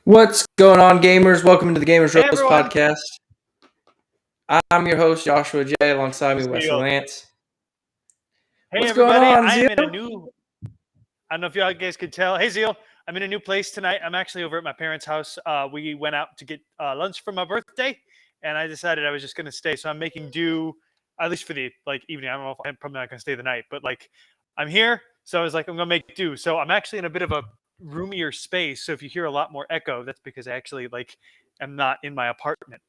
What's going on, gamers? Welcome to the Gamers Hey, Roast everyone. podcast. I'm your host, Joshua J. Alongside me, Wesley Zeal. Lance. Hey, What's going everybody. on, I Zeal? am in a new. I don't know if y'all guys could tell. Hey, Zeal. I'm in a new place tonight. I'm actually over at my parents' house. We went out to get lunch for my birthday, and I decided I was just going to stay. So I'm making do, at least for the evening. I don't know if I'm probably not going to stay the night, but I'm here. So I was like, I'm going to make do. So I'm actually in a bit of a roomier space. So if you hear a lot more echo, that's because I actually am not in my apartment.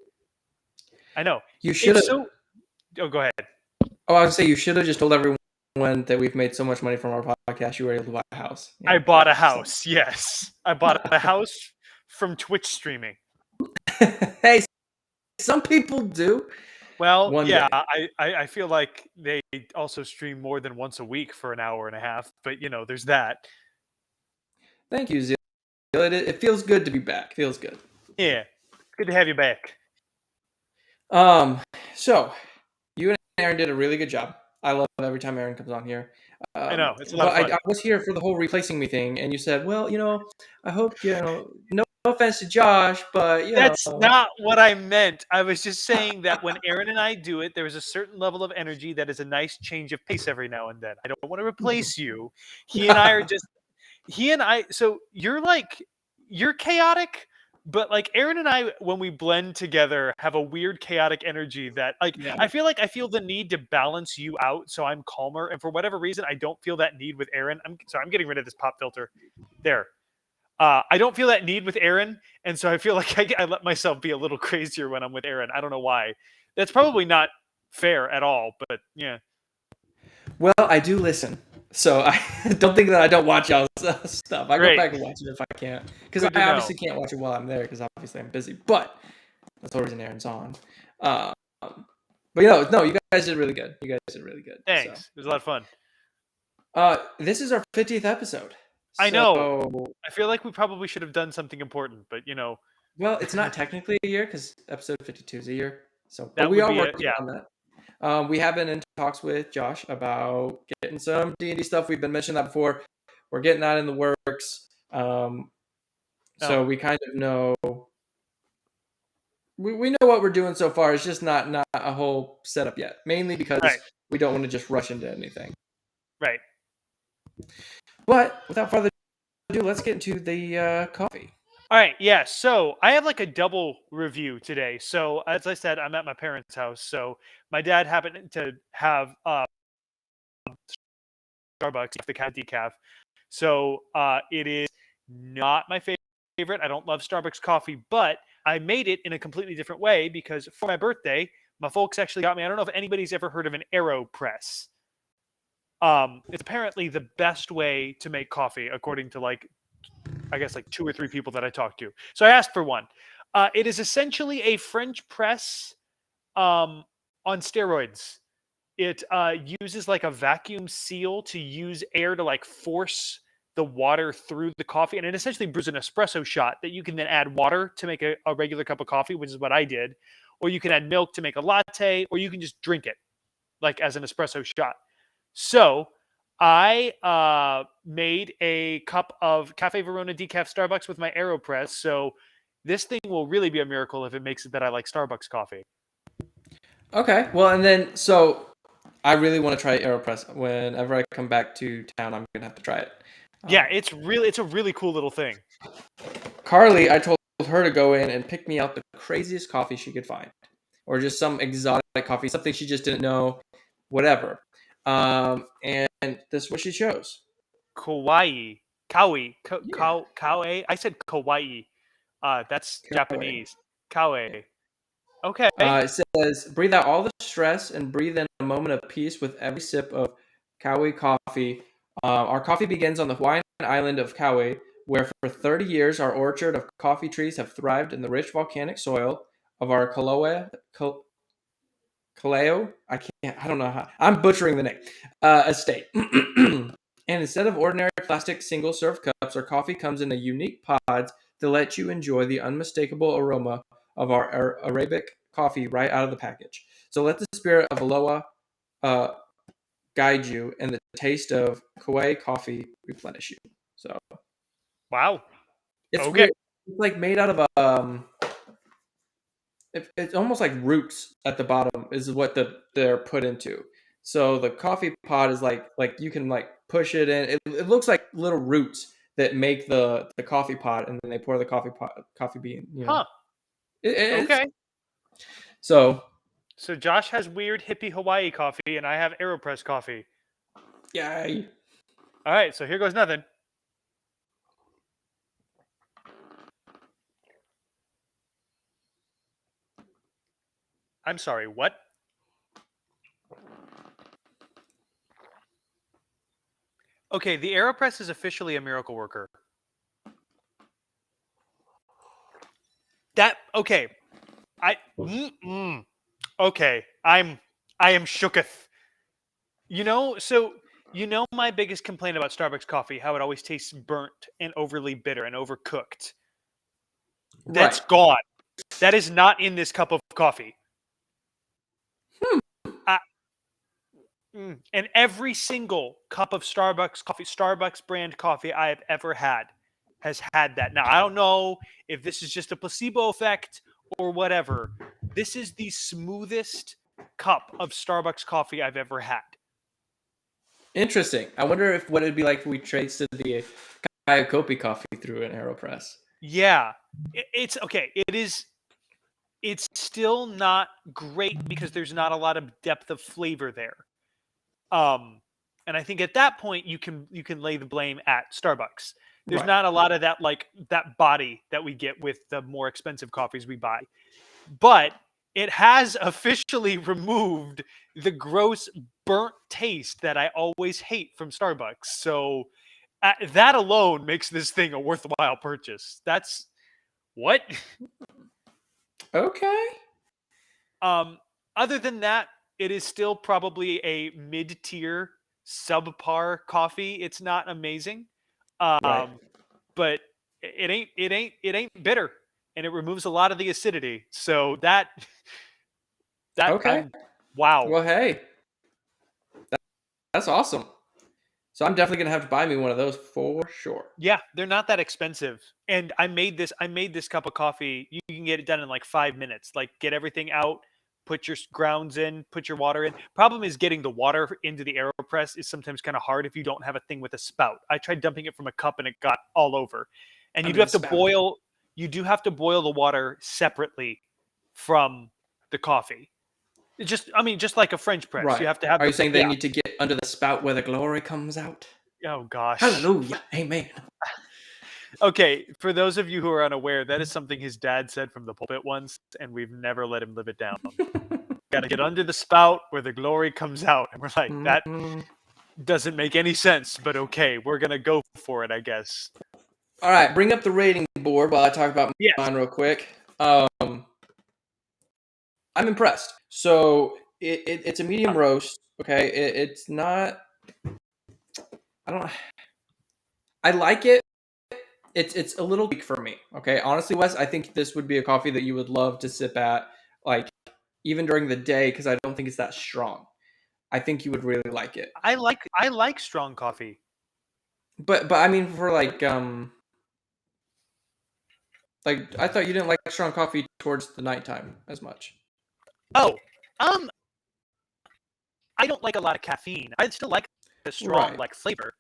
I know. You should have. Oh, go ahead. Oh, I was gonna say you should have just told everyone that we've made so much money from our podcast. You were able to buy a house. Yeah. I bought a house. Yes, I bought a house from Twitch streaming. Hey, some people do. Well, One yeah, day. I feel like they also stream more than once a week for an hour and a half. But there's that. Thank you, Zeal. It feels good to be back. Feels good. Yeah, it's good to have you back. So you and Aaron did a really good job. I love every time Aaron comes on here. I know it's a lot of But fun. I was here for the whole replacing me thing, and you said, "Well, I hope no offense to Josh, but That's not what I meant. I was just saying that when Aaron and I do it, there is a certain level of energy that is a nice change of pace every now and then. I don't want to replace you. He and I are just so you're chaotic, but Aaron and I, when we blend together, have a weird chaotic energy that Yeah. I feel the need to balance you out so I'm calmer, and for whatever reason I don't feel that need with Aaron. I'm getting rid of this pop filter there. I don't feel that need with Aaron, and so I feel like I let myself be a little crazier when I'm with Aaron. I don't know why. That's probably not fair at all, but yeah. Well, I do listen, so I don't think that I don't watch y'all's stuff. I go back and watch it if I can't, because I obviously can't watch it while I'm there, because obviously I'm busy. But that's the reason Aaron's on. But no, you guys did really good. You guys did really good. Thanks. So. It was a lot of fun. This is our 50th episode. I know. I feel like we probably should have done something important, but Well, it's not technically a year because episode 52 is a year. So, that we are working on that. We have been in talks with Josh about getting some D&D stuff. We've been mentioning that before. We're getting that in the works. So we kind of know. We know what we're doing so far. It's just not a whole setup yet. Mainly because we don't want to just rush into anything. Right. But without further ado, let's get into the coffee. All right, yeah. So I have a double review today. So as I said, I'm at my parents' house. So my dad happened to have Starbucks, the decaf. So it is not my favorite. I don't love Starbucks coffee, but I made it in a completely different way because for my birthday, my folks actually got me. I don't know if anybody's ever heard of an Aeropress. It's apparently the best way to make coffee, according to I guess 2 or 3 people that I talked to. So I asked for one. It is essentially a French press on steroids. It uses a vacuum seal to use air to force the water through the coffee, and it essentially brews an espresso shot that you can then add water to make a regular cup of coffee, which is what I did, or you can add milk to make a latte, or you can just drink it as an espresso shot. So I made a cup of Cafe Verona decaf Starbucks with my Aeropress. So this thing will really be a miracle if it makes it that I like Starbucks coffee. Okay. Well, and then so I really want to try Aeropress. Whenever I come back to town, I'm gonna have to try it. Yeah, it's a really cool little thing. Carly, I told her to go in and pick me out the craziest coffee she could find, or just some exotic coffee, something she just didn't know, whatever. And this is what she chose. Kauai. I said Kauai. That's Kauai. Japanese. Kauai. Okay. It says, breathe out all the stress and breathe in a moment of peace with every sip of Kauai coffee. Our coffee begins on the Hawaiian island of Kauai, where for 30 years our orchard of coffee trees have thrived in the rich volcanic soil of our Kaleo. I don't know how. I'm butchering the name. Estate. And instead of ordinary plastic single-serve cups, our coffee comes in a unique pods to let you enjoy the unmistakable aroma of our Arabic coffee right out of the package. So let the spirit of Aloha guide you, and the taste of Kauai coffee replenish you. So, wow, it's okay. It's like made out of it's almost like roots at the bottom is what they're put into. So the coffee pod is like you can like push it in. It looks like little roots that make the coffee pot, and then they pour the coffee bean. You know, Huh. it's Okay. so So Josh has weird hippie Hawaii coffee, and I have Aeropress coffee. yeah. All right, so here goes nothing. I'm sorry, what? Okay, the Aeropress is officially a miracle worker. Okay. Okay, I am shooketh. So my biggest complaint about Starbucks coffee, how it always tastes burnt and overly bitter and overcooked. That's Right. gone. That is not in this cup of coffee. Hmm. I, and every single cup of Starbucks coffee, Starbucks brand coffee I have ever had has had that. Now, I don't know if this is just a placebo effect or whatever. This is the smoothest cup of Starbucks coffee I've ever had. Interesting. I wonder if what it'd be like if we traced the Kauai coffee through an Aeropress. Yeah. It's okay. It's still not great because there's not a lot of depth of flavor there. And I think at that point you can lay the blame at Starbucks. There's Right. not a lot of that body that we get with the more expensive coffees we buy. But it has officially removed the gross burnt taste that I always hate from Starbucks. So that alone makes this thing a worthwhile purchase. That's what? Okay. Other than that, it is still probably a mid-tier, subpar coffee. It's not amazing, Right. but it ain't bitter, and it removes a lot of the acidity. So that Okay. I'm wow. Well, hey, that's awesome. So I'm definitely gonna have to buy me one of those for sure. Yeah, they're not that expensive. And I made this cup of coffee. You can get it done in like 5 minutes. Like get everything out, put your grounds in, put your water in. Problem is getting the water into the AeroPress is sometimes kind of hard if you don't have a thing with a spout. I tried dumping it from a cup and it got all over. And Under the spout. you do have to boil the water separately from the coffee. Just like a French press. You Right. have to have Are you the saying they yeah. need to get under the spout where the glory comes out? Oh gosh. Hallelujah. Amen. Okay, for those of you who are unaware, that is something his dad said from the pulpit once, and we've never let him live it down. Got to get under the spout where the glory comes out. And we're like, that Mm. doesn't make any sense, but okay, we're going to go for it, I guess. All right, bring up the rating board while I talk about Yes. mine real quick. I'm impressed. So it's a medium roast. Okay, it's not. I don't. I like it. It's a little weak for me. Okay, honestly, Wes, I think this would be a coffee that you would love to sip at, like even during the day, because I don't think it's that strong. I think you would really like it. I like strong coffee. But I mean, for like I thought you didn't like strong coffee towards the nighttime as much. Oh, um, I don't like a lot of caffeine. I still like a strong Right. like flavor.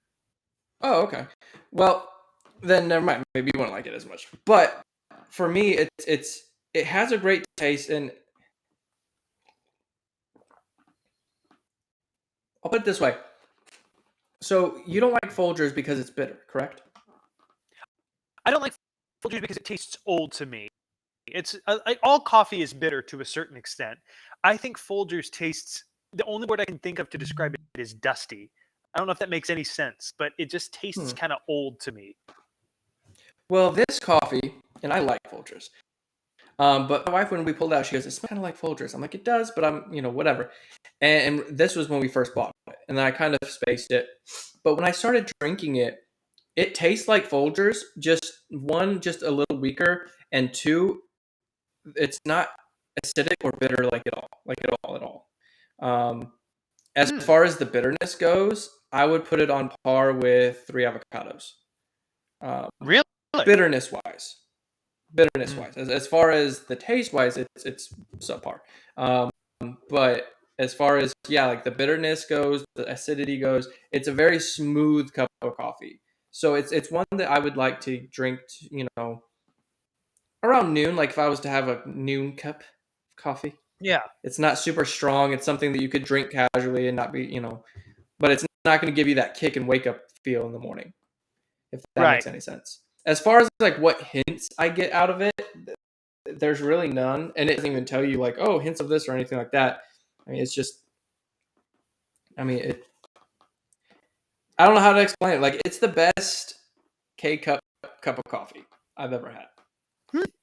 Oh, okay. Well, then never mind. Maybe you won't like it as much. But for me, it has a great taste, and I'll put it this way. So you don't like Folgers because it's bitter, correct? I don't like Folgers because it tastes old to me. It's like all coffee is bitter to a certain extent. I think Folgers tastes. The only word I can think of to describe it is dusty. I don't know if that makes any sense, but it just tastes Hmm. kind of old to me. Well, this coffee, and I like Folgers. But my wife, when we pulled out, she goes, "It smells kind of like Folgers." I'm like, "It does," but I'm, whatever. And this was when we first bought it, and then I kind of spaced it. But when I started drinking it, it tastes like Folgers, just a little weaker, and two, it's not acidic or bitter at all. As Hmm. far as the bitterness goes, I would put it on par with Three Avocados. Um, Really? bitterness wise. bitterness wise. As far as the taste wise, it's subpar. But as far as like the bitterness goes, the acidity goes, it's a very smooth cup of coffee. So it's one that I would like to drink, around noon. Like if I was to have a noon cup of coffee, Yeah. it's not super strong. It's something that you could drink casually and not be, but it's not going to give you that kick and wake up feel in the morning, if that Right. makes any sense. As far as like what hints I get out of it, there's really none, and it doesn't even tell you like, oh, hints of this or anything like that. I mean, it's just, I mean, I don't know how to explain it. Like, it's the best cup of coffee I've ever had,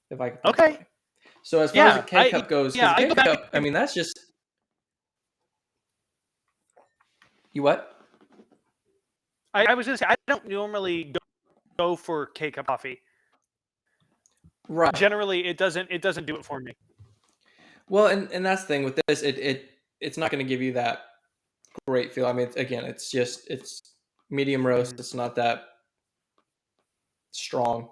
if I can put it that Okay. way. So as far as the Yeah. K cup goes, because I the go K back. cup, I mean, that's just you what? I was gonna say I don't normally go for K-cup coffee. Right. Generally, it doesn't do it for me. Well, and that's the thing with this. It's not going to give you that great feel. I mean, again, it's medium roast. It's not that strong.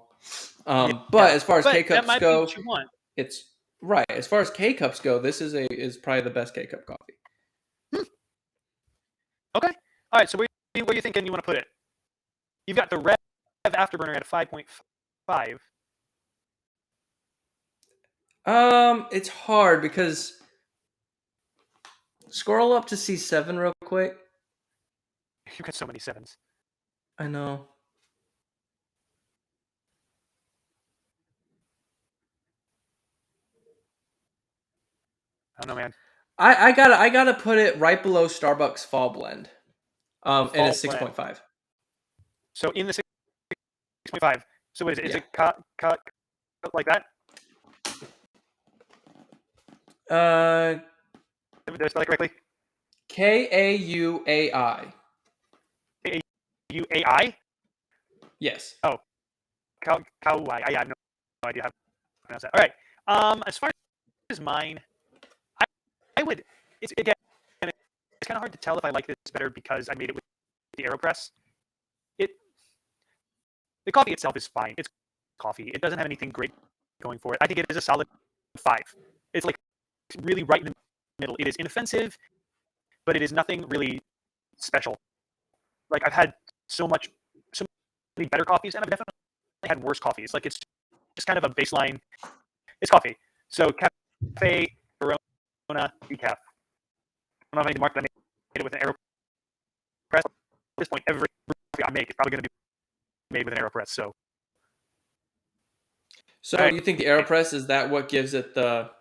But as far as K that cups might be go, what you want. it's right. As far as K cups go, this is probably the best K cup coffee. Okay. All right. So where are you thinking you want to put it? You've got the Rev Afterburner at a 5.5. It's hard because scroll up to C7 real quick. You've got so many sevens. I know. I don't know, man. I gotta put it right below Starbucks Fall Blend. And it's Fall blend. 6.5. So in the 6.5. So what is it? Is it cut like that? Did I spell it correctly? Kauai. Kauai? Yes. Oh, Kauai. I have no idea how to pronounce that. All right. As far as mine, I would. It's again. It's kind of hard to tell if I like this better because I made it with the Aeropress. The coffee itself is fine. It's coffee. It doesn't have anything great going for it. I think it is a solid 5. It's like really right in the middle. It is inoffensive, but it is nothing really special. Like I've had so many better coffees, and I've definitely had worse coffees. Like it's just kind of a baseline. It's coffee. So cafe, Corona, decaf. I don't know how many mark that I made it with an Aeropress. At this point, every coffee I make is probably going to be made with an Aeropress. So you think the Aeropress is that what gives it the?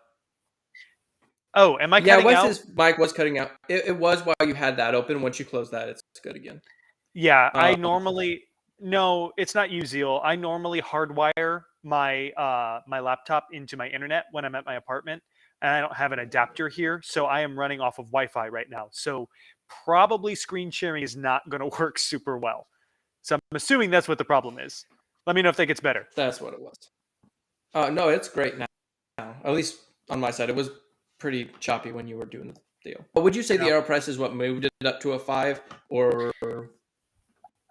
Oh, am I cutting out? His mic was cutting out. It was while you had that open. Once you close that, it's good again. Yeah, I normally no, it's not Uziel. I normally hardwire my my laptop into my internet when I'm at my apartment, and I don't have an adapter here, so I am running off of Wi-Fi right now. So probably screen sharing is not going to work super well. So I'm assuming that's what the problem is. Let me know if that gets better. That's what it was. No, it's great now. At least on my side, it was pretty choppy when you were doing the deal. But would you say the Aeropress is what moved it up to a 5, or?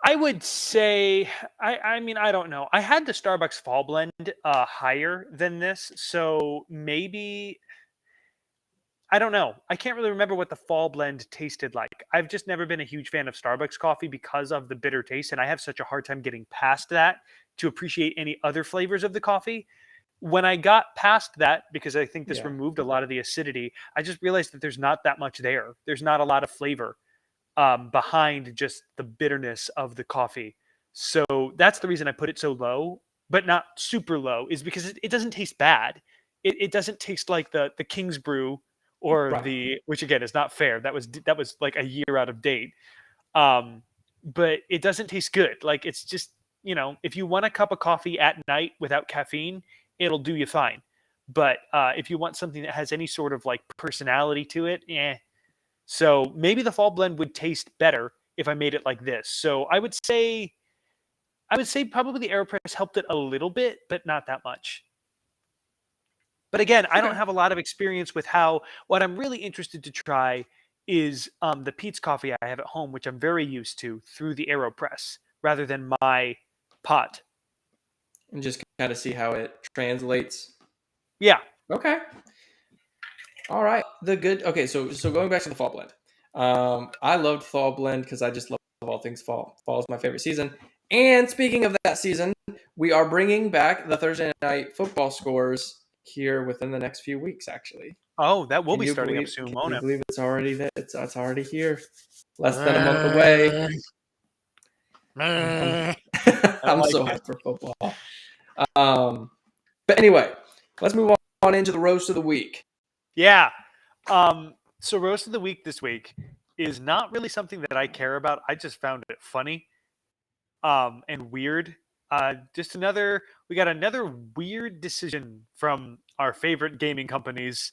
I would say, I mean, I don't know. I had the Starbucks Fall Blend higher than this, so maybe I don't know. I can't really remember what the Fall Blend tasted like. I've just never been a huge fan of Starbucks coffee because of the bitter taste, and I have such a hard time getting past that to appreciate any other flavors of the coffee. When I got past that, because I think this removed a lot of the acidity, I just realized that there's not that much there. There's not a lot of flavor behind just the bitterness of the coffee. So that's the reason I put it so low, but not super low, is because it doesn't taste bad. It doesn't taste like the King's Brew or the, which again is not fair. That was like a year out of date. But it doesn't taste good. Like it's just, if you want a cup of coffee at night without caffeine, it'll do you fine. But if you want something that has any sort of like personality to it, So maybe the fall blend would taste better if I made it like this. So I would say probably the Aeropress helped it a little bit, but not that much. But again, I don't have a lot of experience with what I'm really interested to try is the Pete's coffee I have at home, which I'm very used to through the Aeropress rather than my pot. And just kind of see how it translates. Yeah. Okay. All right. Okay, so going back to the fall blend. I loved fall blend because I just love all things fall. Fall is my favorite season. And speaking of that season, we are bringing back the Thursday night football scores here within the next few weeks. Actually, Oh, that will can be you starting up believe? soon, Can won't you it? believe it's already there? It's already here. Less than a month away. I don't I'm like so it. hyped for football. But anyway, let's move on into the roast of the week. Yeah. So roast of the week this week is not really something that I care about. I just found it funny and weird. We got another weird decision from our favorite gaming companies.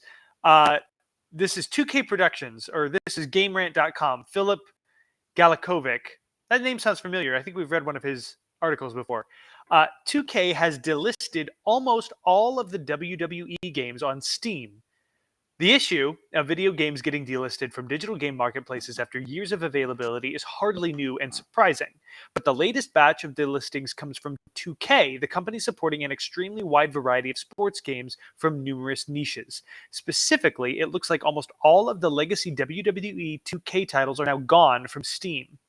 This is 2K Productions, or this is GameRant.com. Philip Galikovic. That name sounds familiar. I think we've read one of his articles before. 2K has delisted almost all of the WWE games on Steam. The issue of video games getting delisted from digital game marketplaces after years of availability is hardly new and surprising. But the latest batch of delistings comes from 2K, the company supporting an extremely wide variety of sports games from numerous niches. Specifically, it looks like almost all of the legacy WWE 2K titles are now gone from Steam.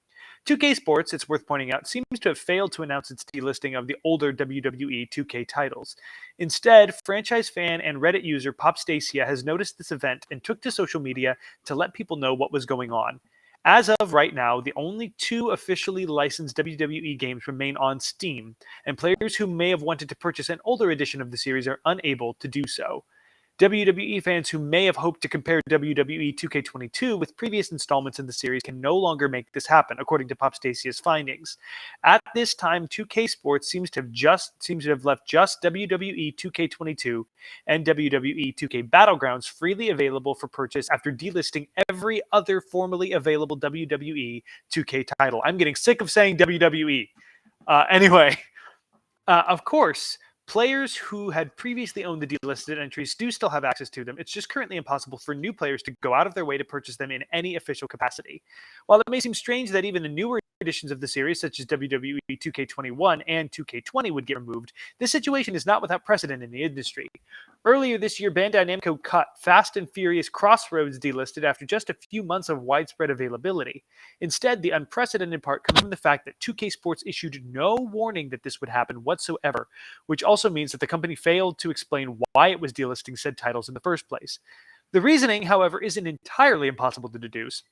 2K Sports, it's worth pointing out, seems to have failed to announce its delisting of the older WWE 2K titles. Instead, franchise fan and Reddit user Pop Stacia has noticed this event and took to social media to let people know what was going on. As of right now, the only 2 officially licensed WWE games remain on Steam, and players who may have wanted to purchase an older edition of the series are unable to do so. WWE fans who may have hoped to compare WWE 2K22 with previous installments in the series can no longer make this happen, according to Pop Stacia's findings. At this time, 2K Sports seems to have left just WWE 2K22 and WWE 2K Battlegrounds freely available for purchase after delisting every other formerly available WWE 2K title. I'm getting sick of saying WWE. Anyway, of course, players who had previously owned the delisted entries do still have access to them. It's just currently impossible for new players to go out of their way to purchase them in any official capacity. While it may seem strange that even the newer editions of the series, such as WWE 2K21 and 2K20, would get removed, this situation is not without precedent in the industry. Earlier this year, Bandai Namco cut Fast and Furious Crossroads delisted after just a few months of widespread availability. Instead, the unprecedented part comes from the fact that 2K Sports issued no warning that this would happen whatsoever, which also means that the company failed to explain why it was delisting said titles in the first place. The reasoning, however, isn't entirely impossible to deduce.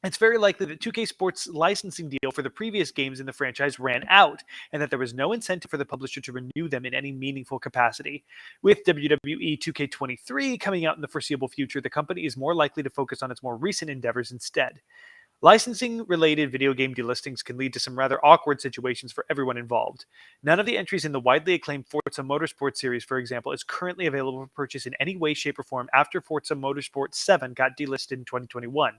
It's very likely that 2K Sports' licensing deal for the previous games in the franchise ran out, and that there was no incentive for the publisher to renew them in any meaningful capacity. With WWE 2K23 coming out in the foreseeable future, the company is more likely to focus on its more recent endeavors instead. Licensing-related video game delistings can lead to some rather awkward situations for everyone involved. None of the entries in the widely acclaimed Forza Motorsport series, for example, is currently available for purchase in any way, shape, or form after Forza Motorsport 7 got delisted in 2021.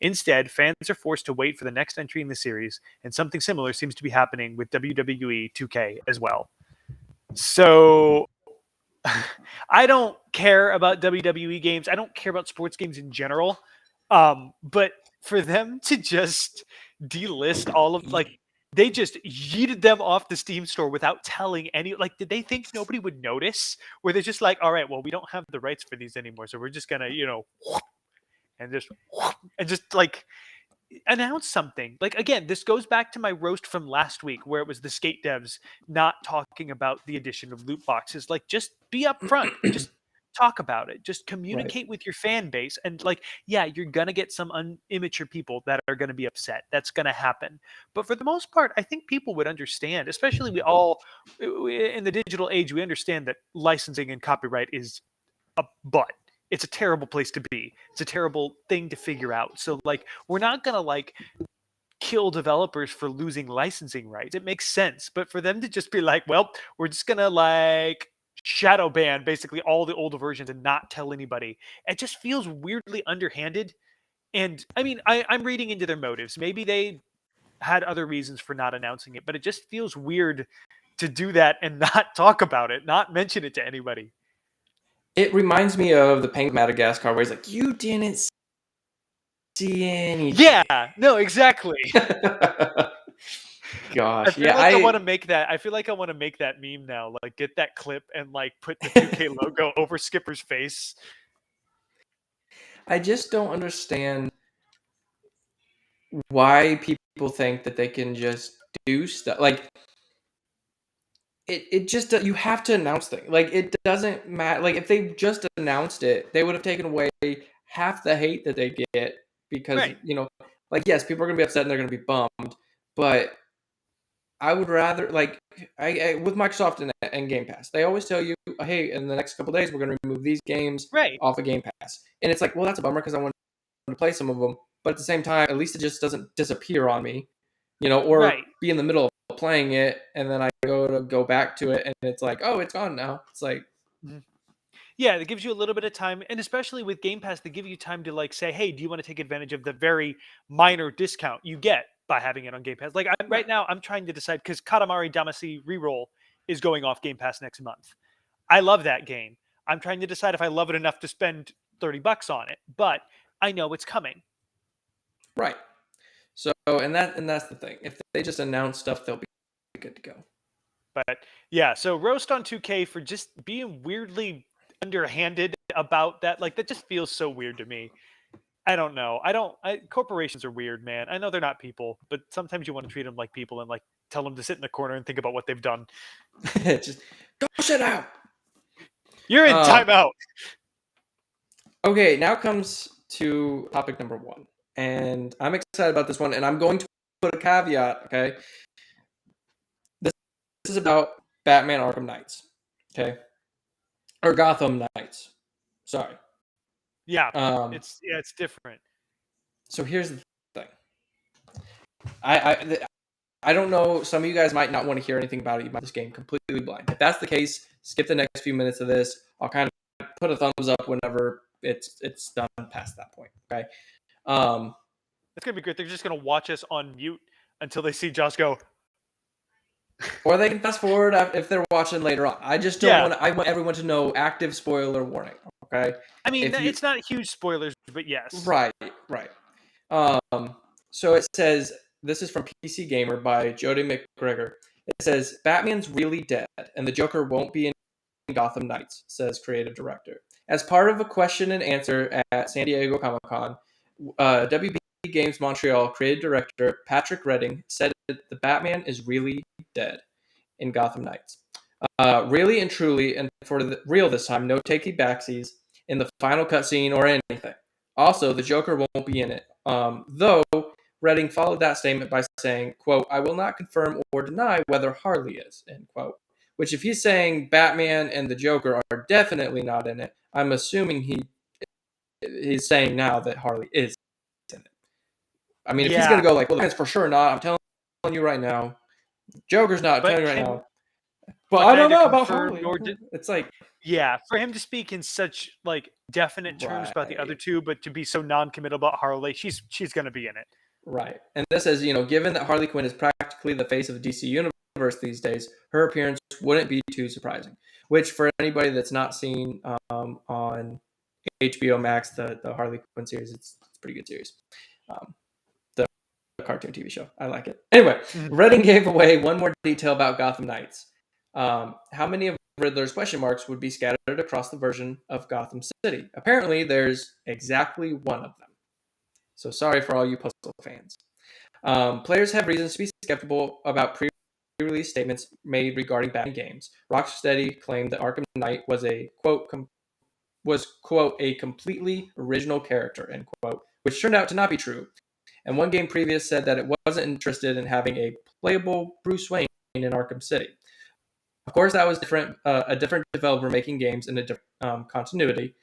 Instead, fans are forced to wait for the next entry in the series, and something similar seems to be happening with WWE 2K as well. So, I don't care about WWE games. I don't care about sports games in general. But for them to just delist all of, like, they just yeeted them off the Steam store without telling any, like, did they think nobody would notice? Where they're just like, all right, well, we don't have the rights for these anymore, so we're just gonna, and just like announce something. Like, again, this goes back to my roast from last week where it was the skate devs not talking about the addition of loot boxes. Like, just be upfront. Just talk about it. Just communicate with your fan base. And, like, yeah, you're going to get some immature people that are going to be upset. That's going to happen. But for the most part, I think people would understand, especially in the digital age, we understand that licensing and copyright is a butt. It's a terrible place to be. It's a terrible thing to figure out. So, like, we're not gonna, like, kill developers for losing licensing rights. It makes sense. But for them to just be like, well, we're just gonna, like, shadow ban basically all the older versions and not tell anybody, it just feels weirdly underhanded. And I mean, I'm reading into their motives. Maybe they had other reasons for not announcing it, but it just feels weird to do that and not talk about it, not mention it to anybody. It reminds me of the Penguin of Madagascar, where he's like, "You didn't see anything." Yeah, no, exactly. I Gosh, feel yeah, like I want to make that. I feel like I want to make that meme now. Like, get that clip and like put the 2K logo over Skipper's face. I just don't understand why people think that they can just do stuff like it just you have to announce things. Like it doesn't matter. Like if they just announced it, they would have taken away half the hate that they get because Right. like yes, people are gonna be upset and they're gonna be bummed, but I would rather like I with Microsoft and Game Pass, they always tell you, hey, in the next couple days we're gonna remove these games Right. off of Game Pass, and it's like, well, that's a bummer because I want to play some of them, but at the same time, at least it just doesn't disappear on me, or Right. be in the middle of playing it and then I go back to it and it's like, oh, it's gone now. It's like, Mhm. Yeah, it gives you a little bit of time, and especially with Game Pass, they give you time to like say, "Hey, do you want to take advantage of the very minor discount you get by having it on Game Pass?" Like right right, now, I'm trying to decide because Katamari Damacy Reroll is going off Game Pass next month. I love that game. I'm trying to decide if I love it enough to spend $30 on it, but I know it's coming. right. So and that's the thing. If they just announce stuff, they'll be good to go. But yeah, so roast on 2K for just being weirdly underhanded about that. Like that just feels so weird to me. I don't know. Corporations are weird, man. I know they're not people, but sometimes you want to treat them like people and like tell them to sit in the corner and think about what they've done. Just go sit out. You're in Um, timeout. okay, now comes to topic number one, and I'm excited about this one, and I'm going to put a caveat. Okay, this is about Batman Arkham Knights. Okay, or Gotham Knights. Sorry. Yeah, Um, it's different. so here's the thing. I don't know. Some of you guys might not want to hear anything about it. You might this game completely blind. If that's the case, skip the next few minutes of this. I'll kind of put a thumbs up whenever it's done past that point. Okay. Um, It's gonna be great. They're just gonna watch us on mute until they see Josh go. or they can fast forward if they're watching later on. I just don't Yeah, want. I want everyone to know active spoiler warning. Okay. I mean If you it's not huge spoilers, but yes. right, right. So it says this is from PC Gamer by Jody McGregor. It says Batman's really dead, and the Joker won't be in Gotham Knights, says creative director. As part of a question and answer at San Diego Comic Con, WB Games Montreal creative director Patrick Redding said that the Batman is really dead in Gotham Knights. Really and truly, and for the real this time, no takey backsies in the final cutscene or anything. Also, the Joker won't be in it. Though Redding followed that statement by saying, quote, I will not confirm or deny whether Harley is, end quote. Which, if he's saying Batman and the Joker are definitely not in it, I'm assuming he's saying now that Harley is in it. I mean, if he's going Yeah, to go like, well, that's for sure not, I'm telling you right now. Joker's not, I'm but telling you right can now. But but I don't neither know about confirm Harley. nor It's like, yeah, for him to speak in such like definite terms about the other right, two, but to be so non-committal about Harley, she's gonna be in it. right. And this says, given that Harley Quinn is practically the face of the DC universe these days, her appearance wouldn't be too surprising. Which, for anybody that's not seen on HBO Max, the Harley Quinn series, it's a pretty good series. Um, the cartoon TV show. I like it. Anyway, Mhm. Redding gave away one more detail about Gotham Knights. How many of Riddler's question marks would be scattered across the version of Gotham City? Apparently, there's exactly one of them. So sorry for all you puzzle fans. Players have reasons to be skeptical about pre-release statements made regarding Batman games. Rocksteady claimed that Arkham Knight was a quote a completely original end quote, which turned out to not be true. And one game previous said that it wasn't interested in having a playable Bruce Wayne in Arkham City. Of course, that was a different developer making games in a different continuity.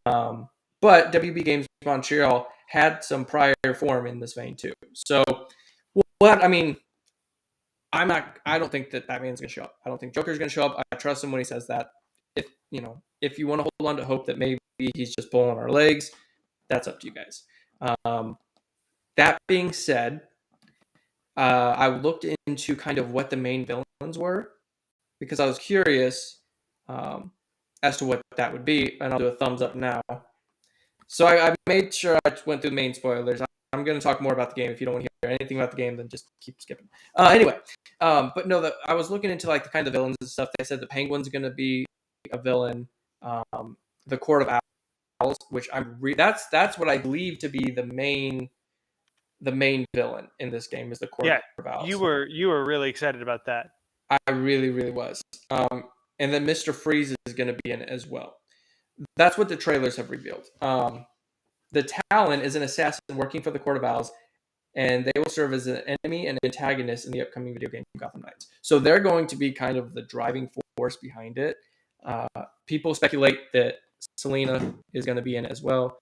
But WB Games Montreal had some prior form in this vein too. So, what I mean, I don't think that Batman's going to show up. I don't think Joker's going to show up. I trust him when he says that. If you want to hold on to hope that maybe he's just pulling our legs, that's up to you guys. Um, that being said, I looked into kind of what the main villains were because I was curious as to what that would be, and I'll do a thumbs up now. So I made sure I went through the main spoilers. I'm going to talk more about the game if you don't want to anything about the game, then just keep skipping. Anyway, but no, I was looking into like the kind of villains and stuff. They said the Penguin's going to be a villain. The Court of Owls, which that's what I believe to be the main villain in this game, is the Court of Owls. You were really excited about that. I really, really was. And then Mr. Freeze is going to be in it as well. That's what the trailers have revealed. The Talon is an assassin working for the Court of Owls, and they will serve as an enemy and antagonist in the upcoming video game Gotham Knights. So they're going to be kind of the driving force behind it. People speculate that Selena is going to be in it as well.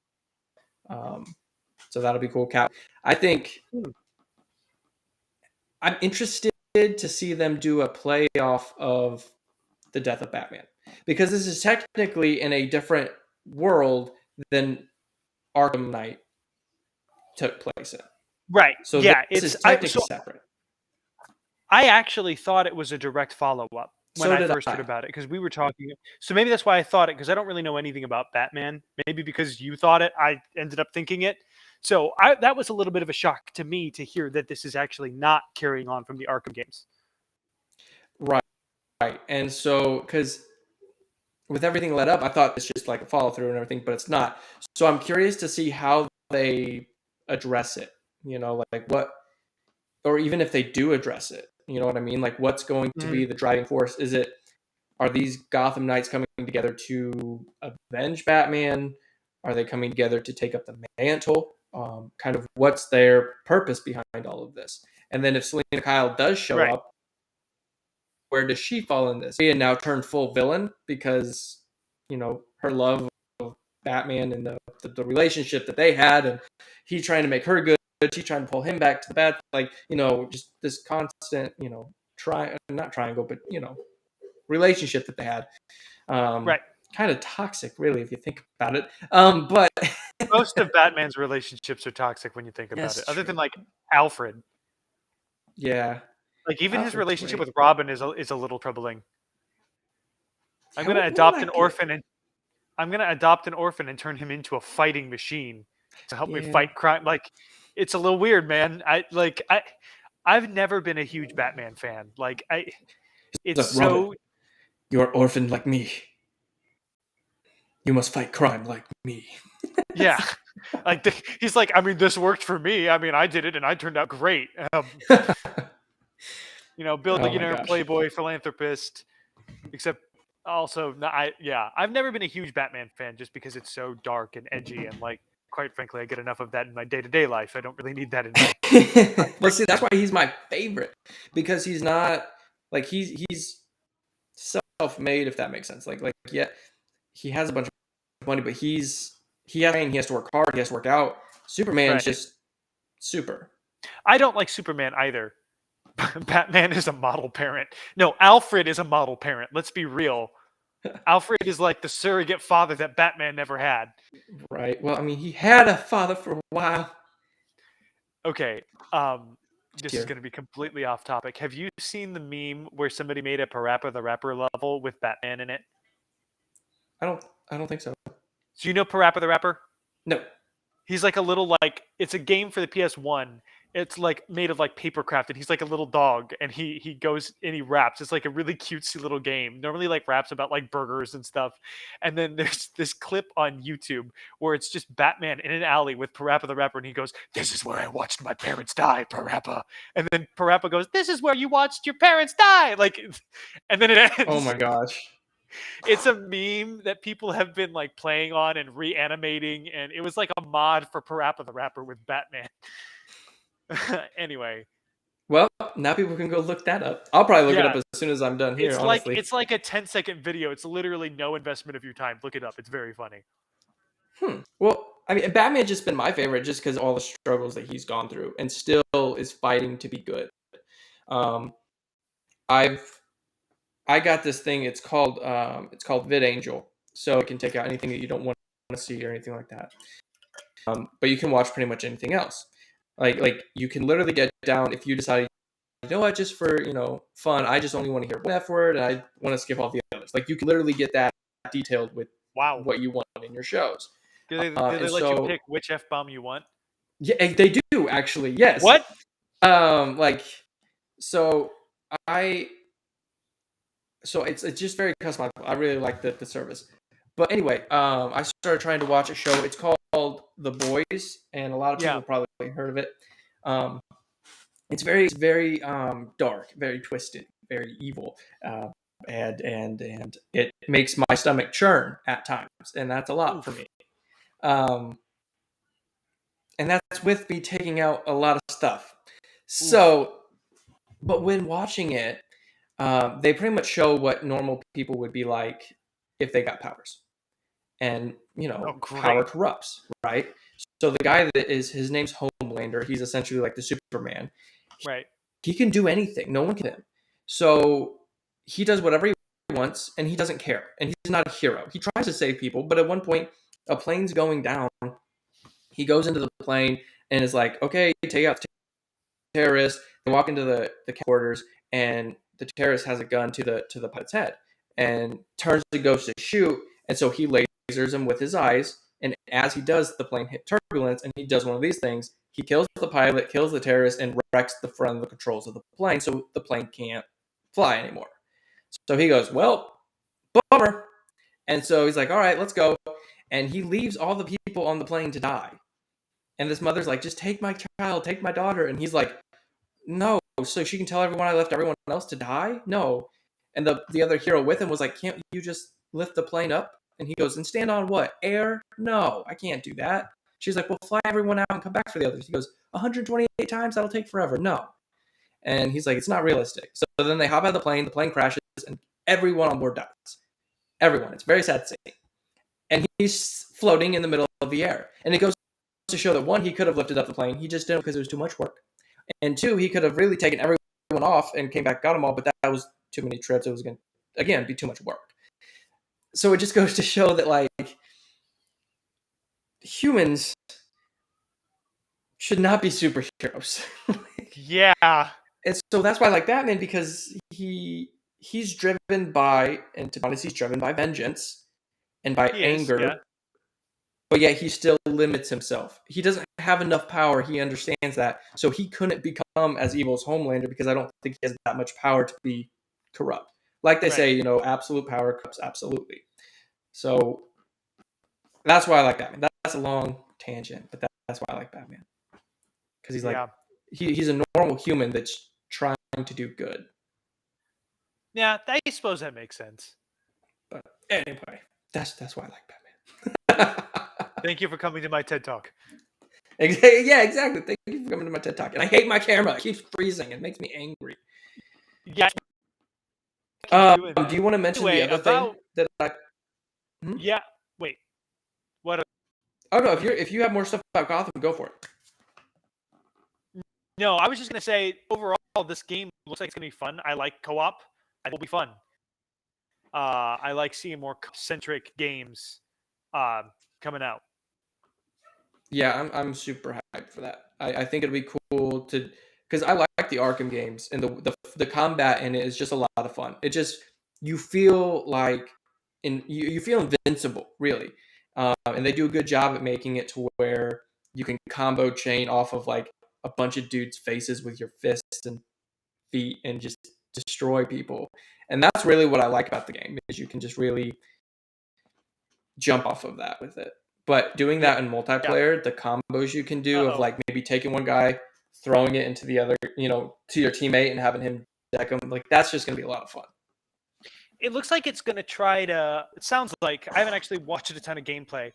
So that'll be cool. I think I'm interested to see them do a playoff of the death of Batman, because this is technically in a different world than Arkham Knight took place in. Right. So this is technically separate. I actually thought it was a direct follow-up when I first heard about it, because we were talking. So maybe that's why I thought it, because I don't really know anything about Batman. Maybe because you thought it, I ended up thinking it. So that was a little bit of a shock to me to hear that this is actually not carrying on from the Arkham games. Right. And so, because with everything led up, I thought it's just like a follow through and everything, but it's not. So I'm curious to see how they address it. Like what, or even if they do address it, you know what I mean? Like what's going to be the driving force? Are these Gotham Knights coming together to avenge Batman? Are they coming together to take up the mantle? Kind of what's their purpose behind all of this? And then if Selena Kyle does show up, where does she fall in this? She now turned full villain because, her love of Batman and the relationship that they had, and he trying to make her good, she trying to pull him back to the bad, just this constant, not triangle, but, relationship that they had. Kind of toxic, really, if you think about it. But most of Batman's relationships are toxic when you think about it. Other than like Alfred. Yeah. Like even his relationship with Robin is a little troubling. I'm gonna adopt an orphan and turn him into a fighting machine to help me fight crime. Like, it's a little weird, man. I've never been a huge Batman fan. Like Robin, you're orphaned like me. You must fight crime like me. Yeah. He's like, I mean, this worked for me. I mean, I did it and I turned out great. Billionaire, playboy, philanthropist, except also, I've never been a huge Batman fan just because it's so dark and edgy, and quite frankly, I get enough of that in my day-to-day life. I don't really need that in my Well, see, that's why he's my favorite, because he's not he's self-made, if that makes sense. He has a bunch of money, but he has to work hard, he has to work out. Superman's just super. I don't like Superman either. Batman is a model parent. No, Alfred is a model parent. Let's be real. Alfred is like the surrogate father that Batman never had. Right. Well, I mean, he had a father for a while. Okay. This is going to be completely off topic. Have you seen the meme where somebody made a Parappa the Rapper level with Batman in it? I don't think so. Do you know Parappa the Rapper? No. He's like a little it's a game for the PS1. It's made of papercraft, and he's like a little dog, and he goes and he raps. It's like a really cutesy little game. Normally raps about burgers and stuff. And then there's this clip on YouTube where it's just Batman in an alley with Parappa the Rapper, and he goes, "This is where I watched my parents die, Parappa." And then Parappa goes, "This is where you watched your parents die." And then it ends. Oh my gosh. It's a meme that people have been playing on and reanimating, and it was like a mod for Parappa the Rapper with Batman. Anyway. Well, now people can go look that up. I'll probably look it up as soon as I'm done here, honestly. It's like a 10-second video. It's literally no investment of your time. Look it up. It's very funny. Well, I mean, Batman's just been my favorite just because of all the struggles that he's gone through and still is fighting to be good. I got this thing. It's called VidAngel, so it can take out anything that you don't want to see or anything like that. But you can watch pretty much anything else. Like you can literally get down if you decide, you know what, just for fun, I just only want to hear one F word and I want to skip all the others. You can literally get that detailed with what you want in your shows. Do they let you pick which F-bomb you want? Yeah, they do actually. Yes. What? Like, so I so it's just very customizable. I really like the service. But anyway, I started trying to watch a show. It's called The Boys, and a lot of people Yeah. have probably heard of it. Um, it's very dark, very twisted, very evil, and it makes my stomach churn at times, and that's a lot for Oof. me. Um, and that's with me taking out a lot of stuff. Oof. So, but when watching it, they pretty much show what normal people would be like if they got powers. And Oh, power great. corrupts, right? So the guy that is his name's Homelander. He's essentially like the Superman. Right. He can do anything. No one can him. So he does whatever he wants, and he doesn't care. And he's not a hero. He tries to save people, but at one point, a plane's going down. He goes into the plane and is like, "Okay, take out the terrorist." They walk into the quarters, and the terrorist has a gun to the pilot's head, and turns and goes to shoot, and so he lasers him with his eyes. And as he does, the plane hit turbulence, and he does one of these things. He kills the pilot, kills the terrorist, and wrecks the front of the controls of the plane, so the plane can't fly anymore. So he goes, "Well, bummer." And so he's like, "All right, let's go." And he leaves all the people on the plane to die. And this mother's like, "Just take my child, take my daughter." And he's like, "No, so she can tell everyone I left everyone else to die? No." And the other hero with him was like, "Can't you just lift the plane up?" And he goes, "And stand on what? Air? No, I can't do that." She's like, "Well, fly everyone out and come back for the others." He goes, "128 times? That'll take forever." No. And he's like, "It's not realistic." So then they hop out of the plane crashes, and everyone on board dies. Everyone. It's a very sad scene. And he's floating in the middle of the air. And it goes to show that one, he could have lifted up the plane. He just didn't because it was too much work. And two, he could have really taken everyone off and came back, got them all, but that was too many trips. It was going to, again, be too much work. So it just goes to show that, like, humans should not be superheroes. Yeah. And so that's why I like Batman, because he's driven by, and to be honest, he's driven by vengeance and by He is. Yeah. anger, but yet he still limits himself. He doesn't have enough power. He understands that. So he couldn't become as evil as Homelander because I don't think he has that much power to be corrupt. Like they Right. say, absolute power corrupts absolutely. So that's why I like Batman. That's a long tangent, but that's why I like Batman. Because he's like, Yeah. he's a normal human that's trying to do good. Yeah. I suppose that makes sense. But anyway, that's why I like Batman. Thank you for coming to my TED Talk. Yeah, exactly. Thank you for coming to my TED Talk. And I hate my camera. It keeps freezing. It makes me angry. Yeah. Do you want to mention the other thing that I? Hmm? Yeah. Wait. What? Oh no! If you have more stuff about Gotham, go for it. No, I was just gonna say overall, this game looks like it's gonna be fun. I like co-op. I think it'll be fun. I like seeing more centric games coming out. Yeah, I'm super hyped for that. I think it'd be cool to, because I like the Arkham games, and the combat in it is just a lot of fun. It just, you feel like you feel invincible, really, and they do a good job at making it to where you can combo chain off of like a bunch of dudes' faces with your fists and feet and just destroy people. And that's really what I like about the game, is you can just really jump off of that with it. But doing that in multiplayer, the combos you can do of like maybe taking one guy, throwing it into the other, to your teammate and having him deck him, like that's just gonna be a lot of fun. It looks like it's gonna try to. It sounds like I haven't actually watched a ton of gameplay.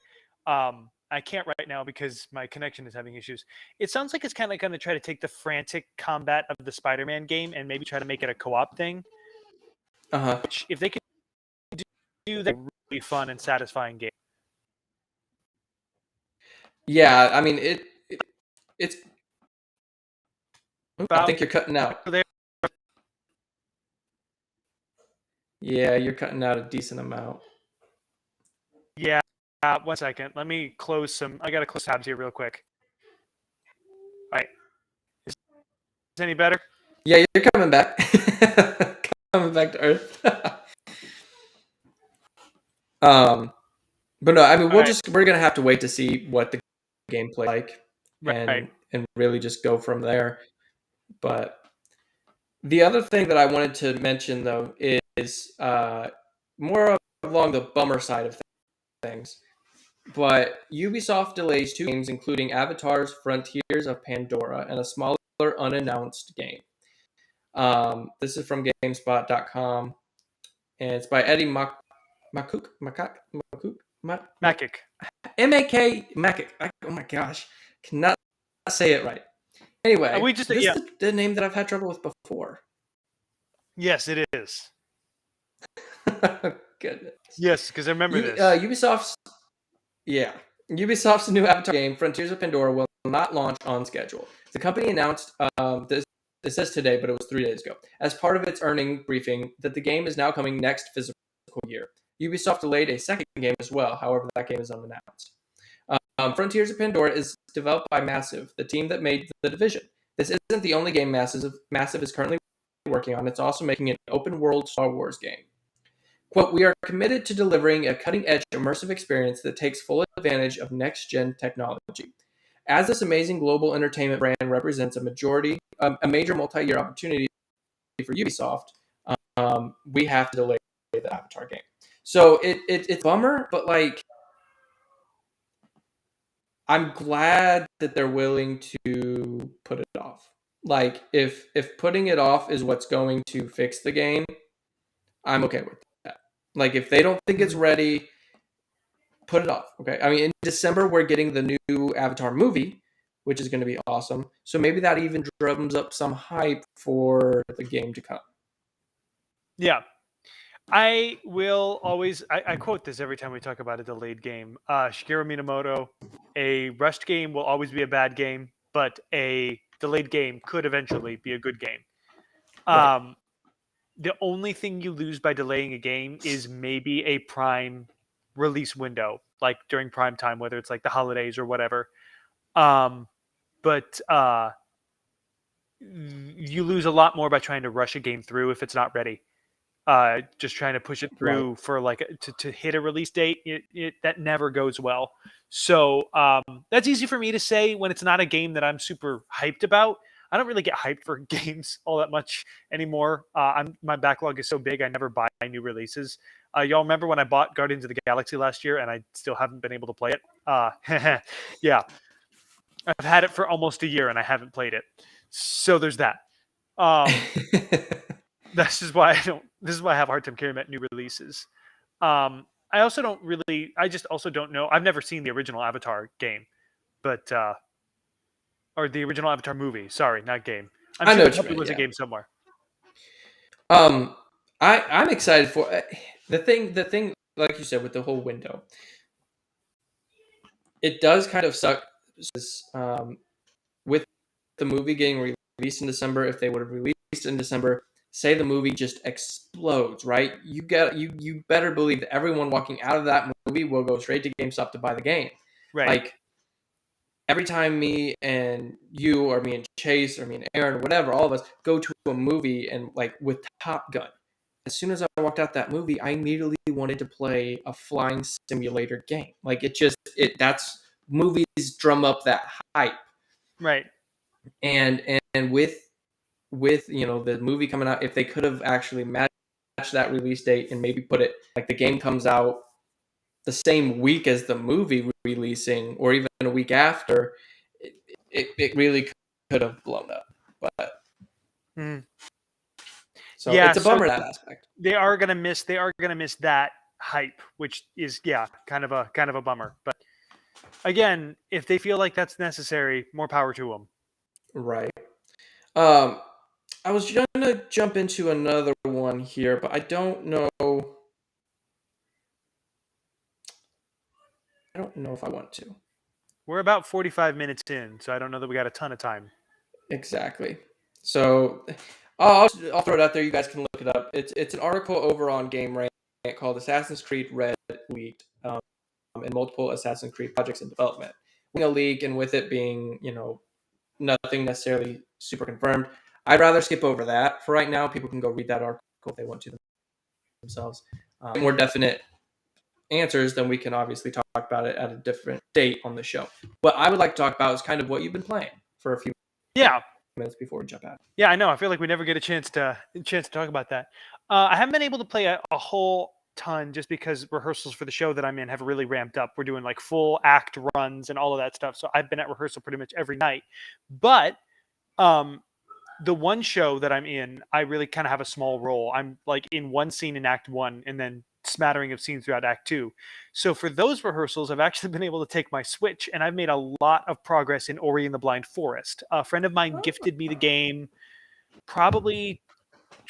I can't right now because my connection is having issues. It sounds like it's kind of going to try to take the frantic combat of the Spider-Man game and maybe try to make it a co-op thing. Which, if they could do that, really fun and satisfying game. Yeah, I mean it's. I think you're cutting out. Yeah, you're cutting out a decent amount. Yeah, 1 second. Let me close some. I got to close tabs here real quick. All right. Is this any better? Yeah, you're coming back. Coming back to Earth. But no, I mean, we're gonna have to wait to see what the gameplay like, and really just go from there. But the other thing that I wanted to mention, though, is more along the bummer side of things. But Ubisoft delays two games, including Avatar's Frontiers of Pandora and a smaller unannounced game. This is from GameSpot.com, and it's by Eddie Makuk. Makic. M-A-K Makic. Oh my gosh, cannot say it right. Anyway, We just this yeah. is the name that I've had trouble with before. Yes, it is. Goodness. Yes, because I remember this. Ubisoft's new Avatar game, Frontiers of Pandora, will not launch on schedule. The company announced this. It says today, but it was 3 days ago, as part of its earnings briefing, that the game is now coming next physical year. Ubisoft delayed a second game as well. However, that game is unannounced. Frontiers of Pandora is developed by Massive, the team that made The Division. This isn't the only game Massive is currently working on. It's also making an open-world Star Wars game. Quote, we are committed to delivering a cutting-edge immersive experience that takes full advantage of next-gen technology. As this amazing global entertainment brand represents a major multi-year opportunity for Ubisoft, we have to delay the Avatar game. So it's a bummer, but like, I'm glad that they're willing to put it off. Like, if putting it off is what's going to fix the game, I'm okay with that. Like, if they don't think it's ready, put it off. Okay. I mean, in December, we're getting the new Avatar movie, which is going to be awesome. So maybe that even drums up some hype for the game to come. Yeah. I will always, I quote this every time we talk about a delayed game. Shigeru Minamoto, a rushed game will always be a bad game, but a delayed game could eventually be a good game. Right. The only thing you lose by delaying a game is maybe a prime release window, like during prime time, whether it's like the holidays or whatever. But you lose a lot more by trying to rush a game through if it's not ready. Just trying to push it through Right. for like to hit a release date, that never goes well. So that's easy for me to say when it's not a game that I'm super hyped about. I don't really get hyped for games all that much anymore. My backlog is so big, I never buy new releases. Y'all remember when I bought Guardians of the Galaxy last year and I still haven't been able to play it? Yeah, I've had it for almost a year and I haven't played it. So there's that. This is why I have a hard time carrying out new releases. I also don't really. I just also don't know. I've never seen the original Avatar game, but or the original Avatar movie. Sorry, not game. I'm I sure know there what you probably meant. was a Yeah. game somewhere. I'm excited for the thing, like you said, with the whole window. It does kind of suck with the movie getting released in December. If they would have released in December, say the movie just explodes, right? You better believe that everyone walking out of that movie will go straight to GameStop to buy the game. Right. Like, every time me and you, or me and Chase, or me and Aaron, or whatever, all of us go to a movie, and like with Top Gun, as soon as I walked out that movie, I immediately wanted to play a flying simulator game. Like, that's movies drum up that hype. Right. And with the movie coming out, if they could have actually matched that release date and maybe put it like the game comes out the same week as the movie releasing, or even a week after, it really could have blown up. But so Yeah. it's a So bummer, that aspect. they are gonna miss. They are gonna miss that hype, which is kind of a bummer. But again, if they feel like that's necessary, more power to them. Right. Um, I was gonna jump into another one here, but I don't know. I don't know if I want to. We're about 45 minutes in, so I don't know that we got a ton of time. Exactly. So I'll throw it out there. You guys can look it up. It's an article over on Game Rant called "Assassin's Creed Red Leaked," and multiple Assassin's Creed projects in development. A leak, and with it being nothing necessarily super confirmed, I'd rather skip over that for right now. People can go read that article if they want to themselves. More definite answers, then we can obviously talk about it at a different date on the show. What I would like to talk about is kind of what you've been playing for a few. Yeah. minutes before we jump out. Yeah, I know. I feel like we never get a chance to talk about that. I haven't been able to play a whole ton just because rehearsals for the show that I'm in have really ramped up. We're doing like full act runs and all of that stuff. So I've been at rehearsal pretty much every night. But the one show that I'm in, I really kind of have a small role. I'm like in one scene in Act 1 and then smattering of scenes throughout Act 2. So for those rehearsals, I've actually been able to take my Switch and I've made a lot of progress in Ori and the Blind Forest. A friend of mine gifted me the game probably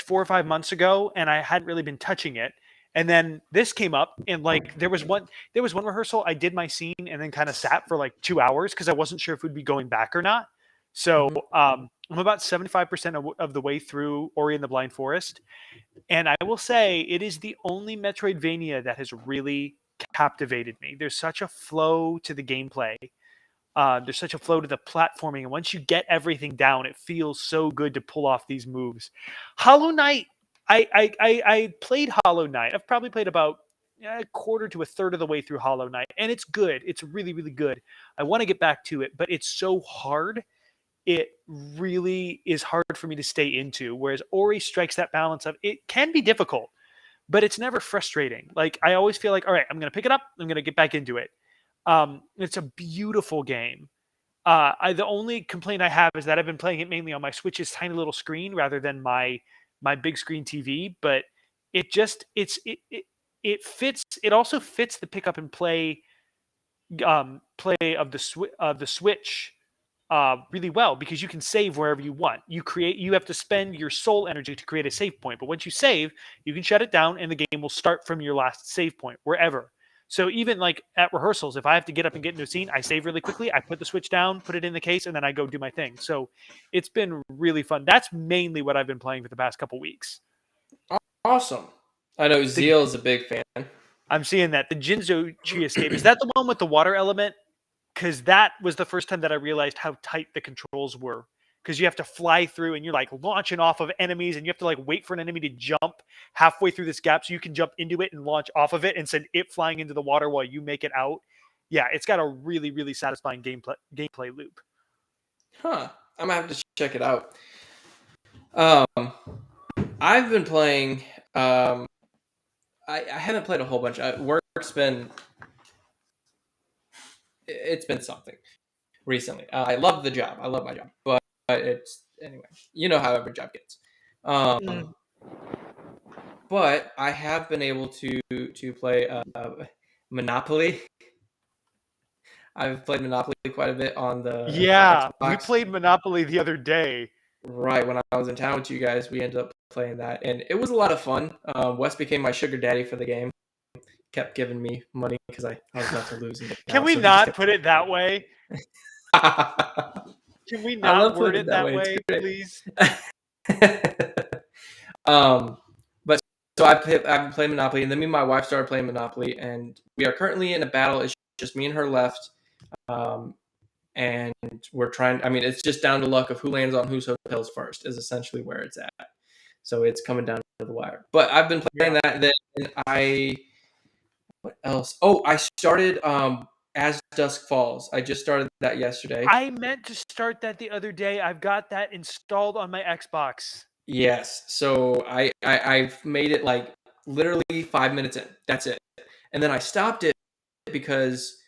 4 or 5 months ago, and I hadn't really been touching it. And then this came up, and like there was one rehearsal. I did my scene and then kind of sat for like 2 hours because I wasn't sure if we'd be going back or not. So I'm about 75% of the way through Ori and the Blind Forest, and I will say it is the only Metroidvania that has really captivated me. There's such a flow to the gameplay. There's such a flow to the platforming, and once you get everything down, it feels so good to pull off these moves. Hollow Knight, I played Hollow Knight. I've probably played about a quarter to a third of the way through Hollow Knight, and it's good. It's really, really good. I want to get back to it, but it's so hard. It really is hard for me to stay into. Whereas Ori strikes that balance of it can be difficult, but it's never frustrating. Like I always feel like, all right, I'm going to pick it up. I'm going to get back into it. It's a beautiful game. The only complaint I have is that I've been playing it mainly on my Switch's tiny little screen rather than my big screen TV. But it fits. It also fits the pick up and play play of the Switch really well because you can save wherever you want. You have to spend your soul energy to create a save point, but once you save, you can shut it down and the game will start from your last save point wherever. So even like at rehearsals, if I have to get up and get into a scene, I save really quickly. I put the Switch down, put it in the case, and then I go do my thing. So it's been really fun. That's mainly what I've been playing for the past couple weeks. Awesome. I know Zeal is a big fan. I'm seeing that. The Jinzo Tree Escape. Is that the one with the water element? Because that was the first time that I realized how tight the controls were. Because you have to fly through and you're like launching off of enemies and you have to like wait for an enemy to jump halfway through this gap so you can jump into it and launch off of it and send it flying into the water while you make it out. Yeah, it's got a really, really satisfying gameplay loop. Huh. I'm gonna have to check it out. I've been playing. I haven't played a whole bunch. Work's been. It's been something recently. I love the job. I love my job, but it's anyway. You know how every job gets. But I have been able to play Monopoly. I've played Monopoly quite a bit on the Yeah, Xbox. we played Monopoly the other day. Right, when I was in town with you guys, we ended up playing that, and it was a lot of fun. Wes became my sugar daddy for the game. Kept giving me money because I was about to lose. Can we not put it that way? Can we not word it that way, please? But so I've been playing Monopoly, and then me and my wife started playing Monopoly, and we are currently in a battle. It's just me and her left, and we're trying. I mean, it's just down to luck of who lands on whose hotels first. Is essentially where it's at. So it's coming down to the wire. But I've been playing that. Then what else? Oh, I started As Dusk Falls. I just started that yesterday. I meant to start that the other day. I've got that installed on my Xbox. Yes. So I've made it like literally 5 minutes in. That's it. And then I stopped it because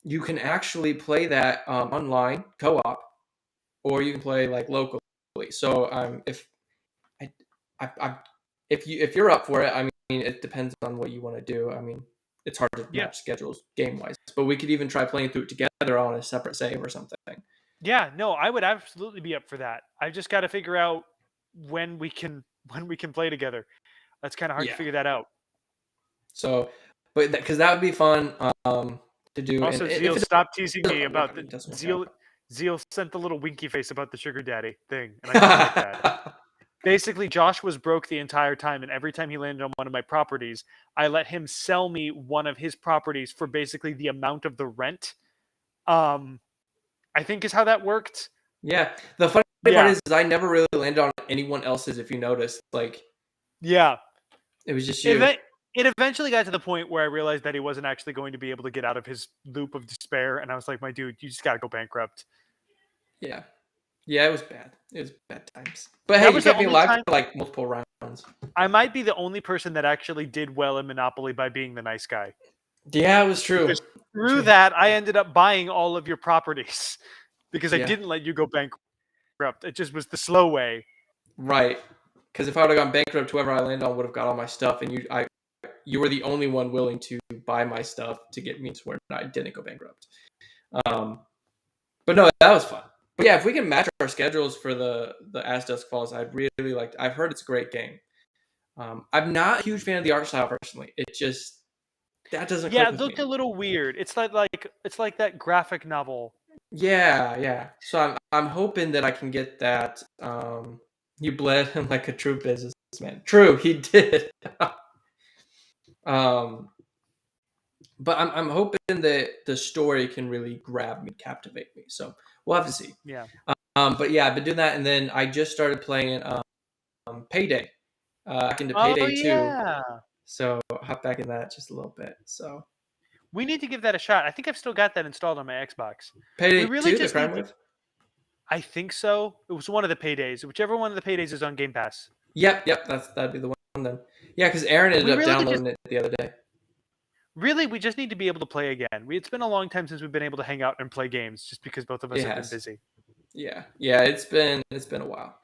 you can actually play that online co-op, or you can play like locally. So if you're up for it, I mean, it depends on what you want to do. I mean, it's hard to match schedules game wise, but we could even try playing through it together on a separate save or something. Yeah, no, I would absolutely be up for that. I've just got to figure out when we can play together. That's kind of hard to figure that out. So, but because that would be fun to do. Also, and Zeal, stop teasing me about the Zeal. Zeal sent the little winky face about the sugar daddy thing, and I don't like that. Basically, Josh was broke the entire time, and every time he landed on one of my properties, I let him sell me one of his properties for basically the amount of the rent. I think is how that worked. Yeah. The funny part is I never really landed on anyone else's, if you noticed. Like, yeah. It was just you. It eventually got to the point where I realized that he wasn't actually going to be able to get out of his loop of despair, and I was like, my dude, you just got to go bankrupt. Yeah. Yeah, it was bad. It was bad times. But That hey, you was the kept me only alive time for like multiple rounds. I might be the only person that actually did well in Monopoly by being the nice guy. Yeah, it was true. Because through True. that, I ended up buying all of your properties because I Yeah, didn't let you go bankrupt. It just was the slow way. right. Because if I would have gone bankrupt, whoever I landed on would have got all my stuff, and you were the only one willing to buy my stuff to get me to where I didn't go bankrupt. Um, but no, that was fun. But yeah, if we can match our schedules for the As Dusk Falls, I'd really like. I've heard it's a great game. I'm not a huge fan of the art style personally. It just that doesn't Yeah, click it with looked me. a little weird. It's like that graphic novel. Yeah, yeah. So I'm hoping that I can get that. You bled him like a true businessman. True, he did. um, but I'm hoping that the story can really grab me, captivate me. So we'll have to see. Yeah. But yeah, I've been doing that, and then I just started playing Payday. Back into Oh Payday 2. yeah. So I'll hop back in that just a little bit. So We need to give that a shot. I think I've still got that installed on my Xbox. We Payday really 2, the just crime need to. wave. I think so. It was one of the paydays. Whichever one of the paydays is on Game Pass. Yep. That'd be the one then. Yeah, because Aaron ended We up really just downloading it the other day. we just need to be able to play again. It's been a long time since we've been able to hang out and play games just because both of us It have been has. busy. Yeah. It's been a while,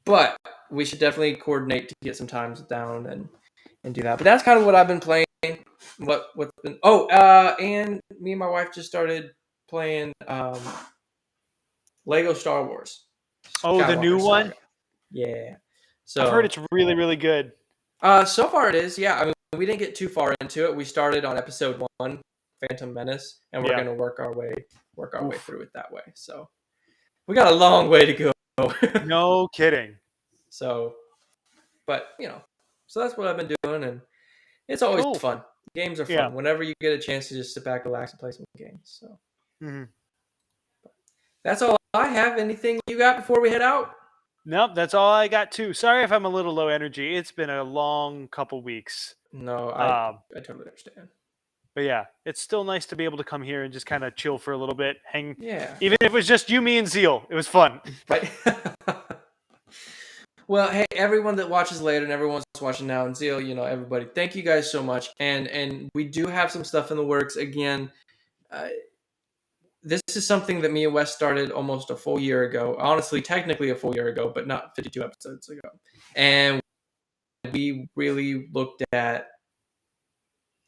but we should definitely coordinate to get some times down and do that. But that's kind of what I've been playing. What's been and me and my wife just started playing Lego Star Wars Oh, the Skywalker new one? Saga. Yeah. I've heard So it's really, really good. so far it is. Yeah. I mean, we didn't get too far into it. We started on episode 1, Phantom Menace, and we're Yeah. gonna work our way Oof. through it that way. So we got a long way to go. No kidding. So, but so that's what I've been doing, and it's always Cool. fun. Games are Yeah. fun. Whenever you get a chance to just sit back, relax, and play some games. So hmm that's all I have. Anything you got before we head out? Nope, that's all I got too. Sorry if I'm a little low energy. It's been a long couple weeks. No, I Um, totally understand. but yeah, it's still nice to be able to come here and just kind of chill for a little bit, hang. Yeah. Even if it was just you, me, and Zeal, it was fun. Right. Well, hey, everyone that watches later and everyone's watching now, and Zeal, everybody, thank you guys so much. And we do have some stuff in the works again. Uh, this is something that me and Wes started almost a full year ago. Honestly, technically a full year ago, but not 52 episodes ago. And we really looked at,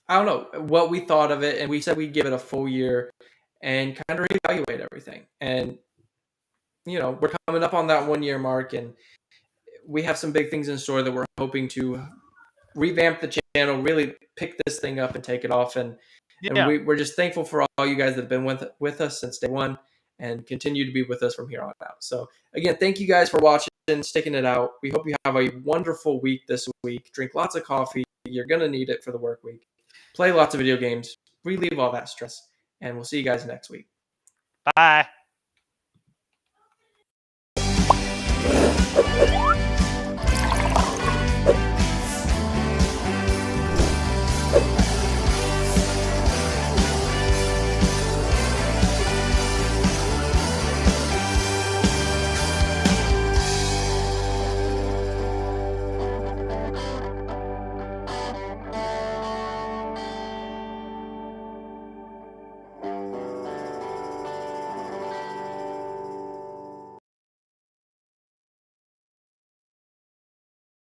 I don't know, what we thought of it, and we said we'd give it a full year and kind of reevaluate everything. And we're coming up on that 1 year mark, and we have some big things in store that we're hoping to revamp the channel, really pick this thing up and take it off. And Yeah. we're just thankful for all you guys that have been with us since day one and continue to be with us from here on out. So again, thank you guys for watching, sticking it out. We hope you have a wonderful week this week. Drink lots of coffee. You're going to need it for the work week. Play lots of video games. Relieve all that stress. And we'll see you guys next week. Bye.